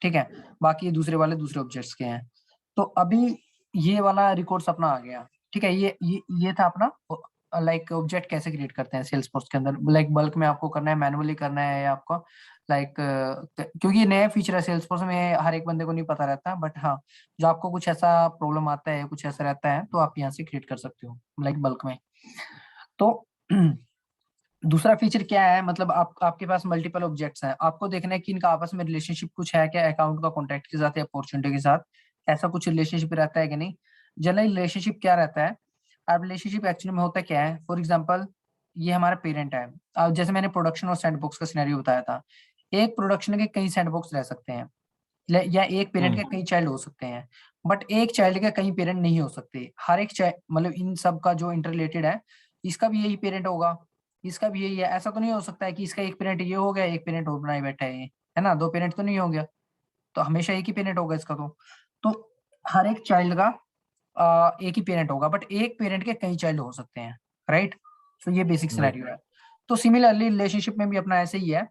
ठीक है, बाकी दूसरे वाले दूसरे ऑब्जेक्ट्स के हैं। तो अभी ये वाला रिकॉर्ड्स अपना आ गया। ठीक है, ये था अपना लाइक ऑब्जेक्ट कैसे क्रिएट करते हैं सेल्सफोर्स के अंदर। लाइक बल्क में आपको करना है, मैनुअली करना है, या आपको लाइक क्योंकि ये नया फीचर है सेल्सफोर्स में, हर एक बंदे को नहीं पता रहता। बट हाँ, जो आपको कुछ ऐसा प्रॉब्लम आता है, कुछ ऐसा रहता है, तो आप यहाँ से क्रिएट कर सकते हो लाइक बल्क में। तो दूसरा फीचर क्या है, मतलब आपके पास मल्टीपल ऑब्जेक्ट्स हैं, आपको देखना है कि इनका आपस में रिलेशनशिप कुछ है क्या, अकाउंट का कॉन्टैक्ट के साथ या अपॉर्चुनिटी के साथ, ऐसा कुछ रिलेशनशिप रहता है कि नहीं। जनरली रिलेशनशिप क्या रहता है, अब रिलेशनशिप एक्चुअली में होता क्या है, फॉर एग्जाम्पल ये हमारा पेरेंट है। अब जैसे मैंने प्रोडक्शन और सैंडबॉक्स का सिनेरियो बताया था, एक प्रोडक्शन के कई सैंडबॉक्स रह सकते हैं, या एक पेरेंट के कई चाइल्ड हो सकते हैं, बट एक चाइल्ड के कई पेरेंट नहीं हो सकते। हर एक चाइल्ड, मतलब इन सब का जो इंटररिलेटेड है, इसका भी यही पेरेंट होगा, इसका भी यही है। ऐसा तो नहीं हो सकता है कि इसका एक पेरेंट ये हो गया, एक पेरेंट और बनाए बैठा है ये, है ना, दो पेरेंट तो नहीं हो गया, तो हमेशा एक ही पेरेंट होगा इसका। तो हर एक चाइल्ड का एक ही पेरेंट होगा, बट एक पेरेंट के कई चाइल्ड हो सकते हैं, राइट। सो ये बेसिक सिनेरियो है। तो सिमिलरली रिलेशनशिप में भी अपना ऐसे ही है।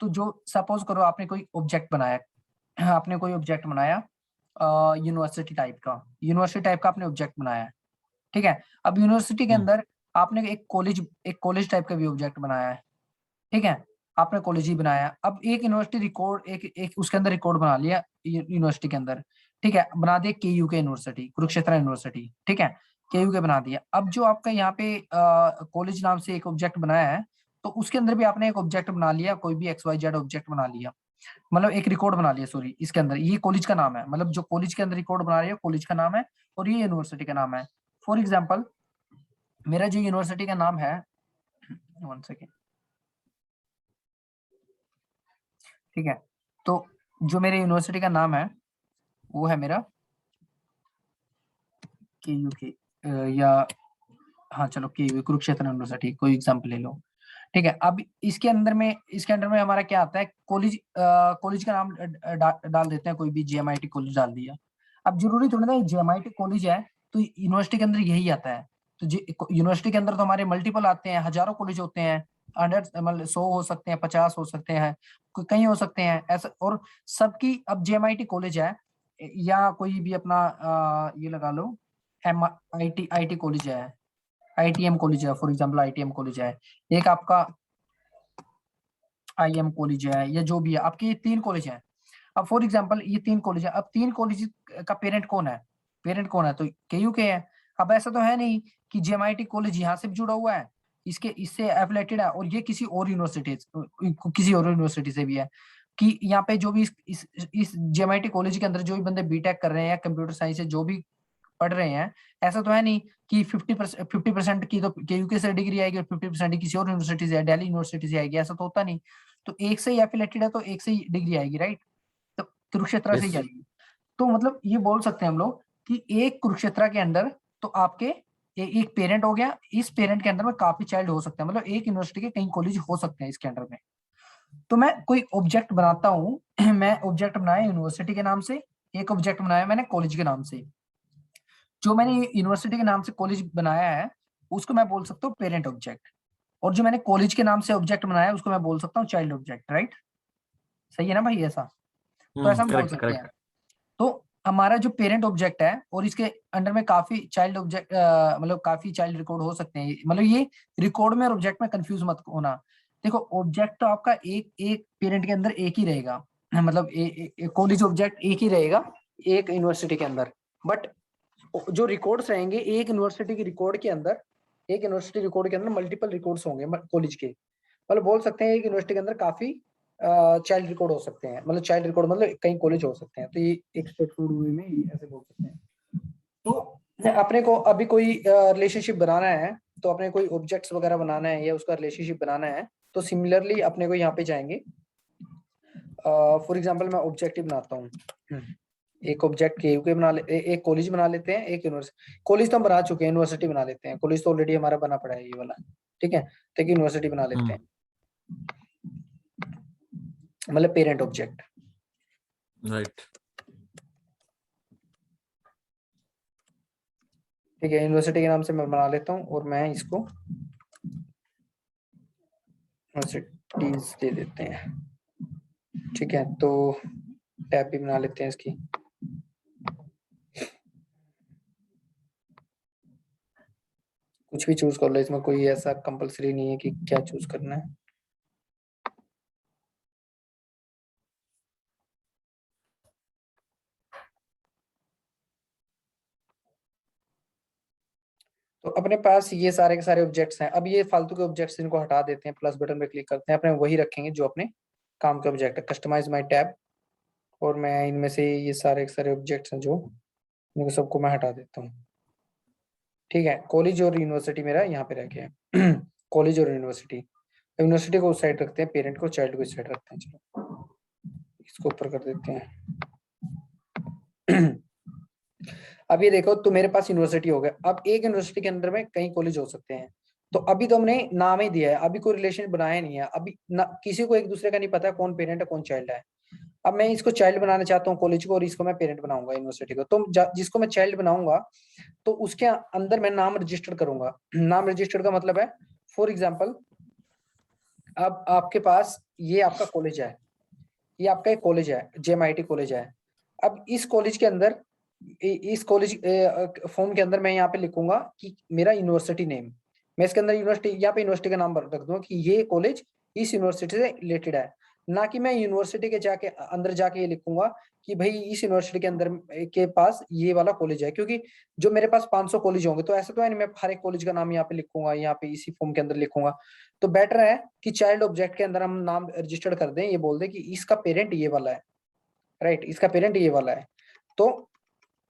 तो जो सपोज करो आपने कोई ऑब्जेक्ट बनाया, यूनिवर्सिटी टाइप का आपने ऑब्जेक्ट बनाया है। ठीक है, अब यूनिवर्सिटी के अंदर आपने एक कॉलेज टाइप का भी ऑब्जेक्ट बनाया है। ठीक है, आपने कॉलेज ही बनाया। अब एक यूनिवर्सिटी रिकॉर्ड, एक उसके अंदर रिकॉर्ड बना लिया यूनिवर्सिटी के अंदर। ठीक है, बना दिया KU के यूनिवर्सिटी, कुरुक्षेत्र यूनिवर्सिटी। ठीक है, KU के बना दिया। अब जो आपका यहाँ पे कॉलेज नाम से एक ऑब्जेक्ट बनाया है, तो उसके अंदर भी आपने एक ऑब्जेक्ट बना लिया, कोई भी XYZ ऑब्जेक्ट बना लिया, मतलब एक रिकॉर्ड बना लिया, सॉरी, इसके अंदर ये कॉलेज का नाम है, मतलब जो कॉलेज के अंदर रिकॉर्ड बना रही है कॉलेज का नाम है और ये यूनिवर्सिटी का नाम है। फॉर एग्जाम्पल मेरा जो यूनिवर्सिटी का नाम है, 1 सेकेंड, ठीक है, तो जो मेरे यूनिवर्सिटी का नाम है वो है मेरा KUK, या हाँ चलो KUK, कुरुक्षेत्र यूनिवर्सिटी, कोई एग्जाम्पल ले लो, ठीक है। अब इसके अंदर में हमारा क्या आता है, कॉलेज, कॉलेज का नाम डाल देते हैं, कोई भी JMIT कॉलेज डाल दिया। अब जरूरी थोड़ी ना JMIT कॉलेज है तो यूनिवर्सिटी के अंदर यही आता है, तो यूनिवर्सिटी के अंदर तो हमारे मल्टीपल आते हैं, हजारों कॉलेज होते हैं, 100 मतलब 100 हो सकते हैं, 50 हो सकते हैं, कई हो सकते हैं ऐसा, और सबकी अब JMIT कॉलेज है या कोई भी अपना ये लगा लो IT कॉलेज है, ITM कॉलेज है, फॉर एग्जाम्पल ITM कॉलेज है, एक आपका IM कॉलेज है, या जो भी है आपके, ये 3 कॉलेज हैं। अब फॉर एग्जाम्पल ये 3 कॉलेज है, अब 3 कॉलेज का पेरेंट कौन है, तो KUK है। अब ऐसा तो है नहीं कि JMIT कॉलेज यहाँ से भी जुड़ा हुआ है, इससे एफिलेटेड है, और ये किसी और यूनिवर्सिटी से भी है, कि यहाँ पे जो भी इस JMIT कॉलेज के अंदर जो भी बंदे BTech कर रहे हैं या कंप्यूटर साइंस से जो भी पढ़ रहे हैं, ऐसा तो है नहीं कि 50% की तो KUK से डिग्री आएगी और 50% किसी और यूनिवर्सिटी से, दिल्ली यूनिवर्सिटी से आएगी, ऐसा तो होता नहीं। तो एक से ही एफिलेटेड है तो एक से ही डिग्री आएगी, राइट, तो कुरुक्षेत्र से ही Yes. आएगी। तो मतलब ये बोल सकते हैं हम लोग कि एक कुरुक्षेत्र के अंदर तो आपके एक पेरेंट हो गया, इस पेरेंट के अंदर में काफी चाइल्ड हो सकते हैं, मतलब एक यूनिवर्सिटी के कई कॉलेज हो सकते हैं इसके अंडर में। तो मैं कोई ऑब्जेक्ट बनाता हूँ मैं ऑब्जेक्ट बनाया यूनिवर्सिटी के नाम से, एक ऑब्जेक्ट बनाया मैंने कॉलेज के नाम से। जो मैंने यूनिवर्सिटी के नाम से कॉलेज बनाया है उसको मैं बोल सकता हूँ पेरेंट ऑब्जेक्ट, और जो मैंने कॉलेज के नाम से ऑब्जेक्ट बनाया है उसको मैं बोल सकता हूँ चाइल्ड ऑब्जेक्ट, राइट, सही है ना भाई ऐसा? तो ऐसा हम बोल करेक्ट सकते हैं। करेक्ट। तो हमारा जो पेरेंट ऑब्जेक्ट है और इसके अंडर में काफी चाइल्ड ऑब्जेक्ट, मतलब काफी चाइल्ड रिकॉर्ड हो सकते हैं, मतलब ये रिकॉर्ड में और ऑब्जेक्ट में कंफ्यूज मत होना। देखो ऑब्जेक्ट तो आपका एक एक पेरेंट के अंदर एक ही रहेगा, मतलब कॉलेज ऑब्जेक्ट एक ही रहेगा एक यूनिवर्सिटी के अंदर, बट जो रिकॉर्ड्स रहेंगे एक यूनिवर्सिटी की रिकॉर्ड के अंदर, एक यूनिवर्सिटी रिकॉर्ड के अंदर मल्टीपल रिकॉर्ड्स होंगे कॉलेज के, मतलब बोल सकते हैं एक यूनिवर्सिटी के अंदर काफी चाइल्ड रिकॉर्ड हो सकते हैं, मतलब चाइल्ड रिकॉर्ड मतलब कई कॉलेज हो सकते हैं, तो ये एक स्ट्रेटफॉरवर्ड वे में ये ऐसे बोल सकते हैं। तो अपने को अभी कोई रिलेशनशिप बनाना है, तो अपने कोई ऑब्जेक्ट्स वगैरह बनाना है या उसका रिलेशनशिप बनाना है, तो सिमिलरली अपने को यहाँ पे जाएंगे। फॉर एग्जांपल मैं ऑब्जेक्ट ही बनाता हूँ, एक ऑब्जेक्ट KUK बना ले, एक कॉलेज बना लेते हैं, एक यूनिवर्सिटी, कॉलेज तो हम बना चुके हैं, यूनिवर्सिटी बना लेते हैं, कॉलेज तो ऑलरेडी हमारा बना पड़ा है ये वाला, ठीक है, तो एक यूनिवर्सिटी बना लेते हैं, मतलब पेरेंट ऑब्जेक्ट, राइट। ठीक है, यूनिवर्सिटी के नाम से मैं बना लेता हूँ और मैं इसको यूनिवर्सिटीज दे देते हैं, ठीक है, तो टैब भी बना लेते हैं इसकी, कुछ भी चूज कर लो, इसमें कोई ऐसा कंपलसरी नहीं है कि क्या चूज करना है। तो अपने पास ये सारे के सारे ऑब्जेक्ट्स हैं, अब ये फालतू के ऑब्जेक्ट्स इनको हटा देते हैं, प्लस बटन पे क्लिक करते हैं, अपने वही रखेंगे जो अपने काम के ऑब्जेक्ट है, कस्टमाइज माय टैब, और मैं इनमें से ये सारे के सारे ऑब्जेक्ट्स हैं जो इनको सबको मैं हटा देता हूँ, ठीक है। कॉलेज और यूनिवर्सिटी मेरा यहाँ पे रह गया है कॉलेज और यूनिवर्सिटी, यूनिवर्सिटी को उस साइड रखते हैं, पेरेंट को चाइल्ड को इस साइड रखते हैं, चलो इसको ऊपर कर देते हैं अब ये देखो तो मेरे पास यूनिवर्सिटी हो गया, अब एक यूनिवर्सिटी के अंदर में कई कॉलेज हो सकते हैं, तो अभी तो हमने नाम ही दिया है, अभी कोई रिलेशन बनाया नहीं है, अभी किसी को एक दूसरे का नहीं पता है कौन पेरेंट है कौन चाइल्ड है। अब मैं इसको चाइल्ड बनाना चाहता हूँ कॉलेज को, और इसको मैं पेरेंट बनाऊंगा यूनिवर्सिटी को, तो जिसको मैं चाइल्ड बनाऊंगा तो उसके अंदर मैं नाम रजिस्टर करूंगा, नाम रजिस्टर का मतलब है, फॉर एग्जाम्पल अब आपके पास ये आपका कॉलेज है, ये आपका एक कॉलेज है, JMIT कॉलेज है, अब इस कॉलेज के अंदर, इस कॉलेज फॉर्म के अंदर मैं यहाँ पे लिखूंगा कि मेरा यूनिवर्सिटी नेम, मैं इसके अंदर यूनिवर्सिटी, यहाँ पे यूनिवर्सिटी का नाम रख दूंगा कि ये कॉलेज इस यूनिवर्सिटी से रिलेटेड है, ना कि मैं यूनिवर्सिटी के जाके अंदर जाके ये लिखूंगा कि भाई इस यूनिवर्सिटी के अंदर के पास ये वाला कॉलेज है, क्योंकि जो मेरे पास 500 कॉलेज होंगे तो ऐसा तो है नहीं मैं हर एक कॉलेज का नाम यहाँ पे लिखूंगा, यहाँ पे इसी फॉर्म के अंदर लिखूंगा। तो बेटर है कि चाइल्ड ऑब्जेक्ट के अंदर हम नाम रजिस्टर्ड कर दें, ये बोल दें कि इसका पेरेंट ये वाला है, राइट, इसका पेरेंट ये वाला है। तो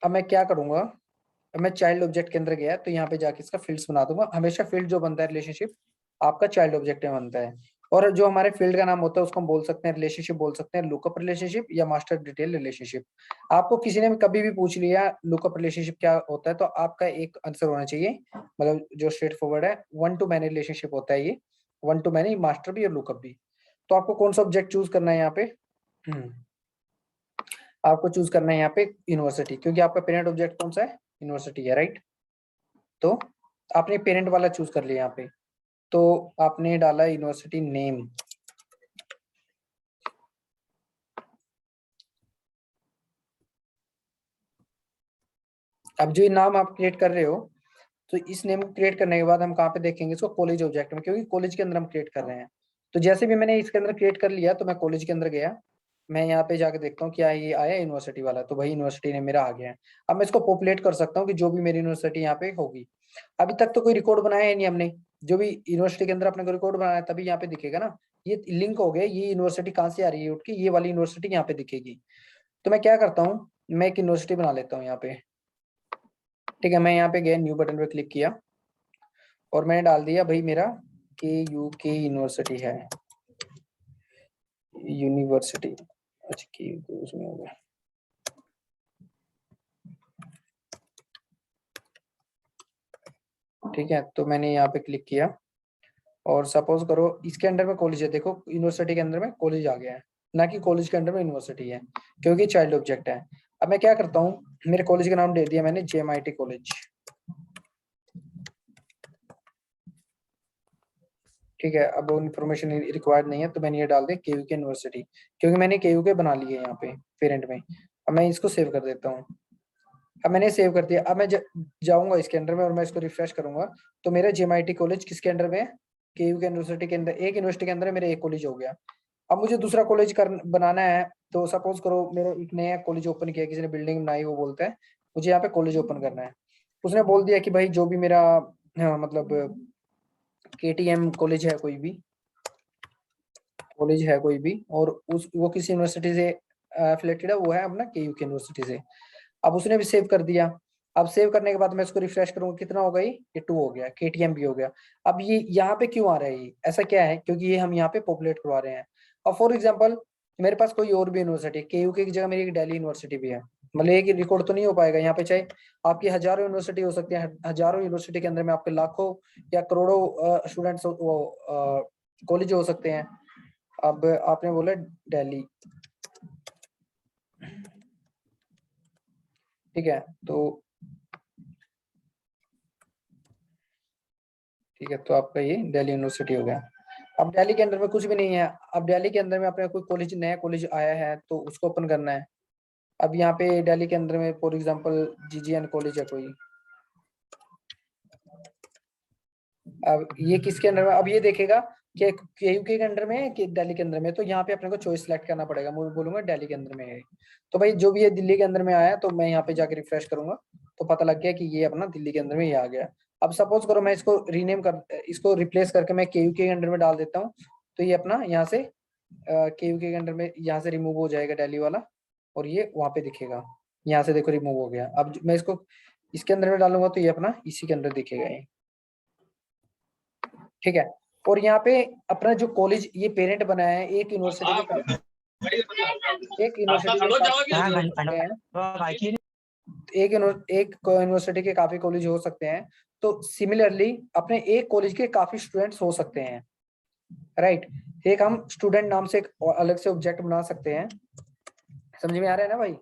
अब मैं क्या करूंगा, अब मैं चाइल्ड ऑब्जेक्ट के अंदर गया तो यहाँ पे जाके इसका फील्ड्स बना दूंगा। हमेशा फील्ड जो बनता है रिलेशनशिप आपका चाइल्ड ऑब्जेक्ट में बनता है, और जो हमारे फील्ड का नाम होता है उसको हम बोल सकते हैं रिलेशनशिप, बोल सकते हैं लुकअप रिलेशनशिप या मास्टर डिटेल रिलेशनशिप। आपको किसी ने भी कभी भी पूछ लिया लुकअप रिलेशनशिप क्या होता है, तो आपका एक आंसर होना चाहिए, मतलब जो स्ट्रेट फॉरवर्ड है, वन टू मैनी रिलेशनशिप होता है ये, वन टू मैनी, मास्टर भी और लुकअप भी। तो आपको कौन सा ऑब्जेक्ट चूज करना है यहाँ पे, आपको चूज करना है यहाँ पे यूनिवर्सिटी, क्योंकि आपका पेरेंट ऑब्जेक्ट कौन सा है, यूनिवर्सिटी है, राइट। तो आपने पेरेंट वाला चूज कर लिया यहाँ पे, तो आपने डाला यूनिवर्सिटी नेम। अब जो ये नाम आप क्रिएट कर रहे हो, तो इस नेम को क्रिएट करने के बाद हम कहाँ पे देखेंगे इसको, कॉलेज ऑब्जेक्ट में, क्योंकि कॉलेज के अंदर हम क्रिएट कर रहे हैं। तो जैसे भी मैंने इसके अंदर क्रिएट कर लिया तो मैं कॉलेज के अंदर गया, मैं यहाँ पे जाके देखता हूँ क्या ये आया यूनिवर्सिटी वाला, तो भाई यूनिवर्सिटी ने मेरा आ गया है। अब मैं इसको पॉपुलेट कर सकता हूँ कि जो भी मेरी यूनिवर्सिटी यहाँ पे होगी। अभी तक तो कोई रिकॉर्ड बनाया है नहीं हमने, जो भी यूनिवर्सिटी के अंदर अपने को रिकॉर्ड बनाया तभी यहाँ पे दिखेगा ना, ये लिंक हो गया, ये यूनिवर्सिटी कहाँ से आ रही है उठ के, ये वाली यूनिवर्सिटी यहाँ पे दिखेगी। तो मैं क्या करता हूँ, मैं एक यूनिवर्सिटी बना लेता हूँ यहाँ पे, ठीक है। मैं यहाँ पे गया, न्यू बटन पे क्लिक किया और मैंने डाल दिया भाई मेरा के यूनिवर्सिटी है, यूनिवर्सिटी, अच्छा के उसमें हो गया, ठीक है। तो मैंने यहाँ पे क्लिक किया और सपोज करो इसके अंडर में कॉलेज है, देखो यूनिवर्सिटी के अंदर में कॉलेज आ गया है, ना कि कॉलेज के अंडर में यूनिवर्सिटी है, क्योंकि चाइल्ड ऑब्जेक्ट है। अब मैं क्या करता हूँ, मेरे कॉलेज का नाम दे दिया मैंने JMIT कॉलेज, ठीक है। अब वो इन्फॉर्मेशन रिक्वायर्ड नहीं है तो मैंने ये डाल दिया KUK यूनिवर्सिटी, क्योंकि मैंने KUK बना ली है यहाँ पे पेरेंट में। अब मैं इसको सेव कर देता हूँ। अब मैंने सेव कर दिया, अब मैं जाऊंगा इसके अंदर में और मैं इसको रिफ्रेश करूंगा, तो मेरा JMIT कॉलेज किसके अंडर में है, KUK यूनिवर्सिटी के अंदर, एक यूनिवर्सिटी के अंदर मेरे एक कॉलेज हो गया। अब मुझे दूसरा कॉलेज बनाना है, तो सपोज करो मेरा एक नया कॉलेज ओपन किया, किसी ने बिल्डिंग बनाई, वो बोलता है मुझे यहाँ पे कॉलेज ओपन करना है। उसने बोल दिया कि भाई जो भी मेरा मतलब KTM कॉलेज है, कोई भी कॉलेज है कोई भी, और उस वो किस यूनिवर्सिटी से एफिलेटेड है, वो है अपना KUK यूनिवर्सिटी से। अब उसने भी सेव कर दिया। अब सेव करने के बाद मैं इसको रिफ्रेश करूंगा, कितना होगा ये 2 हो गया, KTM भी हो गया। अब ये यहाँ पे क्यों आ रहा है, ये ऐसा क्या है, क्योंकि ये हम यहाँ पे पॉपुलेट करवा रहे हैं। अब फॉर एग्जाम्पल मेरे पास कोई और भी यूनिवर्सिटी, KUK की जगह मेरी एक दिल्ली यूनिवर्सिटी भी है, मतलब एक रिकॉर्ड तो नहीं हो पाएगा यहाँ पे, चाहे आपकी हजारों यूनिवर्सिटी हो सकती है, हजारों यूनिवर्सिटी के अंदर में आपके लाखों या करोड़ों स्टूडेंट्स वो कॉलेज हो सकते हैं। अब आपने बोला दिल्ली, ठीक है, तो ठीक है, तो आपका ये दिल्ली यूनिवर्सिटी हो गया। अब दिल्ली के अंदर में कुछ भी नहीं है, अब दिल्ली के अंदर में अपने कोई कॉलेज, नया कॉलेज आया है तो उसको ओपन करना है। अब यहाँ पे दिल्ली के अंदर में फॉर एग्जांपल GGN कॉलेज है कोई, अब ये किसके अंदर में, अब ये देखेगा कि KUK के अंदर में है कि दिल्ली के अंदर में, तो यहाँ पे अपने को चॉइस सेलेक्ट करना पड़ेगा, मैं बोलूंगा दिल्ली के अंदर में है। तो भाई जो भी ये दिल्ली के अंदर में आया, तो मैं यहाँ पे जाके रिफ्रेश करूंगा तो पता लग गया कि ये अपना दिल्ली के अंदर में ये आ गया। अब सपोज करो मैं इसको रीनेम कर, इसको रिप्लेस करके मैं KUK के अंदर में डाल देता हूँ, तो ये अपना यहाँ से KUK के अंदर में यहाँ से रिमूव हो जाएगा दिल्ली वाला, और ये वहां पे दिखेगा, यहाँ से देखो रिमूव हो गया। अब मैं इसको इसके अंदर में डालूंगा तो ये अपना इसी के अंदर दिखेगा ये, ठीक है। और यहाँ पे अपना जो कॉलेज ये पेरेंट बनाया है, एक यूनिवर्सिटी के एक यूनिवर्सिटी के काफी कॉलेज हो सकते हैं। तो सिमिलरली अपने एक कॉलेज के काफी स्टूडेंट्स हो सकते हैं, राइट। एक हम स्टूडेंट नाम से एक अलग से ऑब्जेक्ट बना सकते हैं, समझ में आ रहा है ना भाई।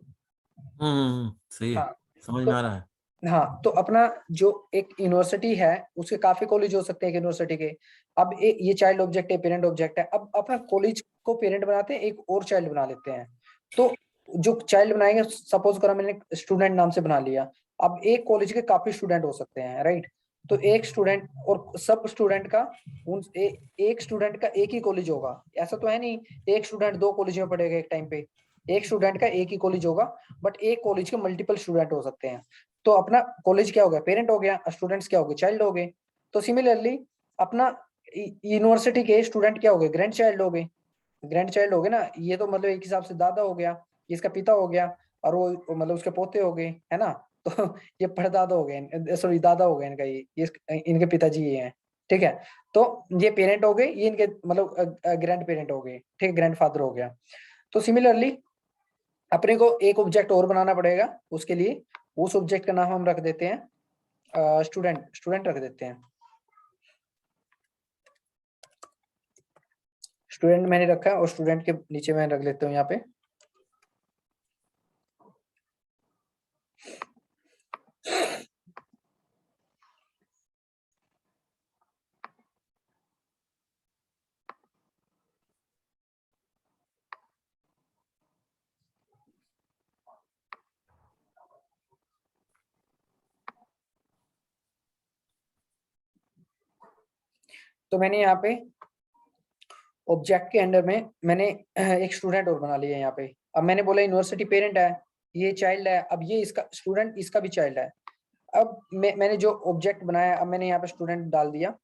सही है, हाँ, समझ तो में आ रहा है। हाँ, तो अपना जो एक यूनिवर्सिटी है उसके काफी कॉलेज हो सकते हैं एक यूनिवर्सिटी के। अब ये चाइल्ड ऑब्जेक्ट है, पेरेंट ऑब्जेक्ट है, अब अपना कॉलेज को पेरेंट बनाते हैं, एक और चाइल्ड बना लेते हैं। तो जो चाइल्ड बनाएंगे, सपोज करो मैंने स्टूडेंट नाम से बना लिया, अब एक कॉलेज के काफी स्टूडेंट हो सकते हैं, राइट। तो एक स्टूडेंट और सब स्टूडेंट का एक स्टूडेंट का एक ही कॉलेज होगा, ऐसा तो है नहीं एक स्टूडेंट दो कॉलेज में पढ़ेगा एक टाइम पे। एक स्टूडेंट का एक ही कॉलेज होगा, बट एक कॉलेज के मल्टीपल स्टूडेंट हो सकते हैं। तो अपना कॉलेज क्या हो गया, पेरेंट हो गया, स्टूडेंट्स क्या हो गए, चाइल्ड हो गए। तो सिमिलरली अपना यूनिवर्सिटी के स्टूडेंट क्या हो गए, ग्रैंड चाइल्ड हो गए। ग्रैंड चाइल्ड हो गए ना, ये तो मतलब एक हिसाब से दादा हो गया, इसका पिता हो गया, और वो मतलब उसके पोते हो गए, है ना। तो ये परदादा हो गए, सॉरी दादा हो गए इनका, ये इनके पिताजी ये हैं, ठीक है। तो ये पेरेंट हो गए, ये इनके मतलब ग्रैंड पेरेंट हो गए, ठीक, ग्रैंड फादर हो गया। तो सिमिलरली अपने को एक ऑब्जेक्ट और बनाना पड़ेगा, उसके लिए उस ऑब्जेक्ट का नाम हम रख देते हैं स्टूडेंट, स्टूडेंट रख देते हैं। स्टूडेंट मैंने रखा है, और स्टूडेंट के नीचे मैं रख लेता हूँ यहाँ पे तो मैंने यहाँ पे ऑब्जेक्ट के अंडर में मैंने एक स्टूडेंट और बना लिया यहाँ पे। अब मैंने बोला यूनिवर्सिटी पेरेंट है, ये चाइल्ड है, अब ये इसका स्टूडेंट, इसका भी चाइल्ड है। अब मैंने जो ऑब्जेक्ट बनाया, अब मैंने यहाँ पे स्टूडेंट डाल दिया,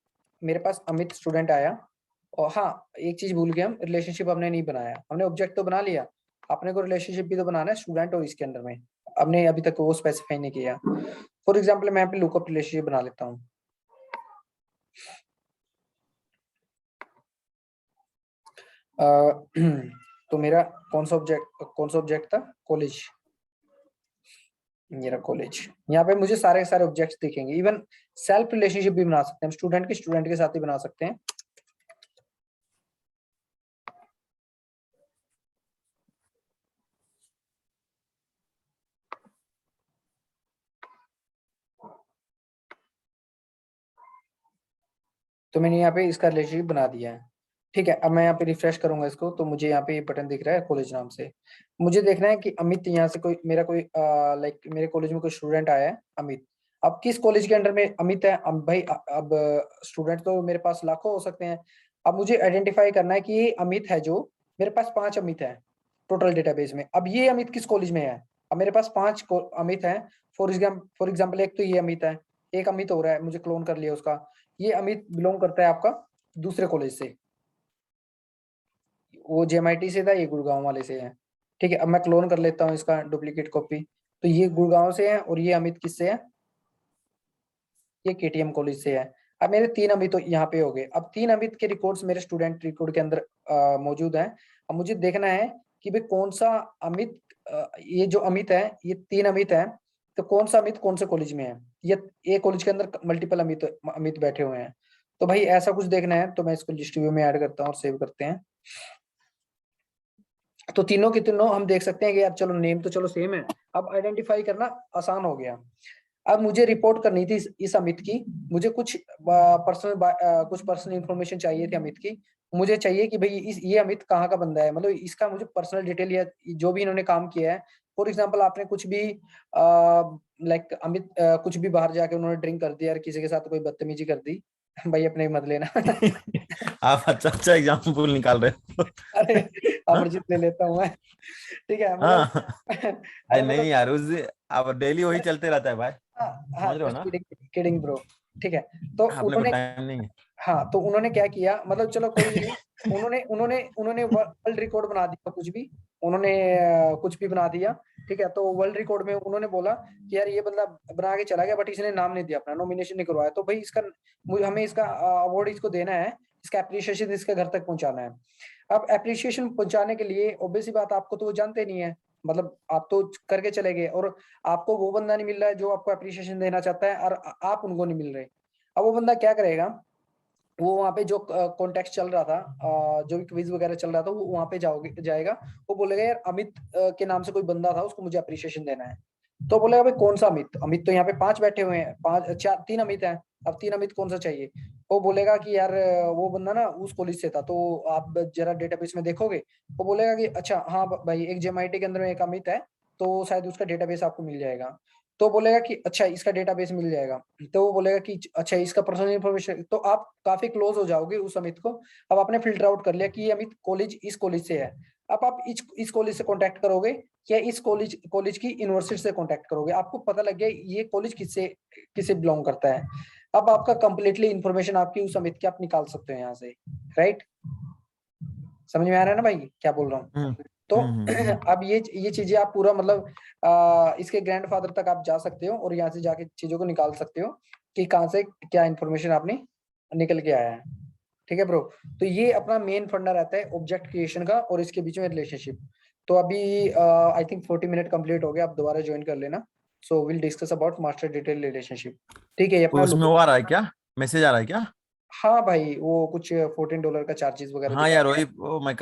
मेरे पास अमित स्टूडेंट आया। और हाँ, एक चीज भूल गया, हम रिलेशनशिप हमने नहीं बनाया, हमने ऑब्जेक्ट तो बना लिया, अपने को रिलेशनशिप भी तो बनाना है स्टूडेंट और इसके अंदर में, हमने अभी तक वो स्पेसिफाई नहीं किया। फॉर एग्जाम्पल मैं यहाँ पे लुकअप रिलेशनशिप बना लेता हूँ। तो मेरा कौन सा ऑब्जेक्ट था, कॉलेज, मेरा कॉलेज। यहाँ पे मुझे सारे सारे ऑब्जेक्ट्स दिखेंगे, इवन सेल्फ रिलेशनशिप भी बना सकते हैं हम, स्टूडेंट के साथ ही बना सकते हैं। तो मैंने यहाँ पे इसका रिलेशनशिप बना दिया है, ठीक है। अब मैं यहाँ पे रिफ्रेश करूंगा इसको, तो मुझे यहाँ पे ये बटन दिख रहा है कॉलेज नाम से। मुझे देखना है कि अमित यहाँ से कोई मेरा कोई लाइक मेरे कॉलेज में कोई स्टूडेंट आया है अमित। अब किस कॉलेज के अंडर में अमित है, अब भाई अब स्टूडेंट तो मेरे पास लाखों हो सकते हैं। अब मुझे आइडेंटिफाई करना है कि ये अमित है, जो मेरे पास 5 अमित है टोटल डेटाबेस में। अब ये अमित किस कॉलेज में है, अब मेरे पास 5 अमित है। फॉर एग्जाम्पल एक तो ये अमित है, एक अमित हो रहा है, मुझे क्लोन कर लिया उसका। ये अमित बिलोंग करता है आपका दूसरे कॉलेज से, वो जेएमआईटी से था, ये गुड़गांव वाले से है, ठीक है। अब मैं क्लोन कर लेता हूँ इसका डुप्लीकेट कॉपी। तो ये गुड़गांव से है, और ये अमित किससे है, ये केटीएम कॉलेज से है। अब मेरे 3 अमित तो यहाँ पे हो गए। अब 3 अमित के रिकॉर्ड्स मेरे स्टूडेंट रिकॉर्ड के अंदर मौजूद हैं। अब मुझे देखना है कि भाई कौन सा अमित, ये जो अमित है, ये 3 अमित है, तो कौन सा अमित कौन से कॉलेज में है। ये कॉलेज के अंदर मल्टीपल अमित अमित बैठे हुए हैं। तो भाई ऐसा कुछ देखना है, तो मैं इसको लिस्ट व्यू में ऐड करता हूँ और सेव करते हैं। तो तीनों के तीनों हम देख सकते हैं कि यार चलो नेम तो चलो सेम है, अब आइडेंटिफाई करना आसान हो गया। अब मुझे रिपोर्ट करनी थी इस अमित की, मुझे कुछ पर्सनल इंफॉर्मेशन चाहिए थी अमित की। मुझे चाहिए कि भाई ये अमित कहाँ का बंदा है, मतलब इसका मुझे पर्सनल डिटेल या जो भी इन्होंने काम किया है। फॉर एग्जाम्पल आपने कुछ भी लाइक अमित कुछ भी बाहर जाके उन्होंने ड्रिंक कर दिया, किसी के साथ कोई बदतमीजी कर दी, भाई अपने मत लेना। आप अच्छा अच्छा एग्जाम्पल निकाल रहे हो। अरे हाँ अमरजीत ले लेता हूँ मैं, ठीक है मतलब। हाँ। अरे अरे नहीं मतलब यार, उस अब डेली वही चलते रहता है भाई, हाँ हाँ, समझ रहे हो जस्ट ना। किडिंग, किडिंग ब्रो, ठीक है। तो अपने को उन्होंने, टाइम नहीं है। हाँ तो उन्होंने क्या किया, मतलब चलो कोई नहीं, उन्होंने उन्होंने उन्होंने वर्ल्ड रिकॉर्ड बना दिया, कुछ भी उन्होंने कुछ भी बना दिया, ठीक है। तो वर्ल्ड रिकॉर्ड में उन्होंने बोला कि यार ये बंदा बना के चला गया, बट इसने नाम नहीं दिया, अपना नॉमिनेशन नहीं करवाया, तो भाई इसका हमें इसका अवार्ड इसको देना है, इसका एप्रिसिएशन इसके घर तक पहुंचाना है। अब एप्रिसिएशन पहुंचाने के लिए ऑब्वियसली बात, आपको तो वो जानते नहीं है, मतलब आप तो करके चले गए, और आपको वो बंदा नहीं मिल रहा है जो आपको एप्रिसिएशन देना चाहता है, और आप उनको नहीं मिल रहे। अब वो बंदा क्या करेगा, वो वहाँ पे जो कॉन्टेक्स्ट चल रहा था, जो भी क्विज वगैरह चल रहा था, वो वहाँ पे जाएगा। वो बोलेगा यार अमित के नाम से कोई बंदा था, उसको मुझे अप्रिशिएशन देना है। तो बोलेगा भाई कौन सा अमित, अमित तो यहाँ पे 5 बैठे हुए हैं, 3 अमित हैं, अब 3 अमित कौन सा चाहिए। वो बोलेगा कि यार वो बंदा ना उस कॉलेज से था, तो आप जरा डेटाबेस में देखोगे। वो बोलेगा कि अच्छा हाँ भाई, एक जेएमआईटी के अंदर में एक अमित है, तो शायद उसका डेटाबेस आपको मिल जाएगा। तो बोलेगा कि अच्छा इसका डेटाबेस मिल जाएगा, तो वो बोलेगा कि अच्छा इसका पर्सनल इन्फॉर्मेशन, तो आप काफी क्लोज हो जाओगे उस अमित को। अब आपने फिल्टर आउट कर लिया कि ये अमित कॉलेज इस कॉलेज से है। अब आप इस कॉलेज से कांटेक्ट करोगे या इस कॉलेज की यूनिवर्सिटी से कांटेक्ट करोगे, आपको पता लग गया ये कॉलेज किससे किसे बिलोंग करता है। अब आपका कंप्लीटली इन्फॉर्मेशन आपकी उस अमित की आप निकाल सकते हो यहाँ से, राइट। समझ में आ रहा है ना भाई क्या बोल रहा हूँ। तो अब ये चीजें आप पूरा मतलब इसके ग्रैंडफादर तक आप जा सकते हो और यहाँ से जाके चीजों को निकाल सकते हो कि कहाँ से क्या इन्फॉर्मेशन आपने निकल के आया है। ठीक है ब्रो। तो ये अपना मेन फंडा रहता है ऑब्जेक्ट क्रिएशन का और इसके बीच में रिलेशनशिप। तो अभी आई थिंक 40 मिनट कंप्लीट हो गया, आप दोबारा ज्वाइन कर लेना। So will discuss about master detail relationship. ठीक है, ये अपना उसमें वो आ रहा है क्या, मैसेज आ रहा है क्या? हाँ भाई, वो कुछ $14 का चार्जेस वगैरह हाँ दिखा यार रहा है। वही, वो मैं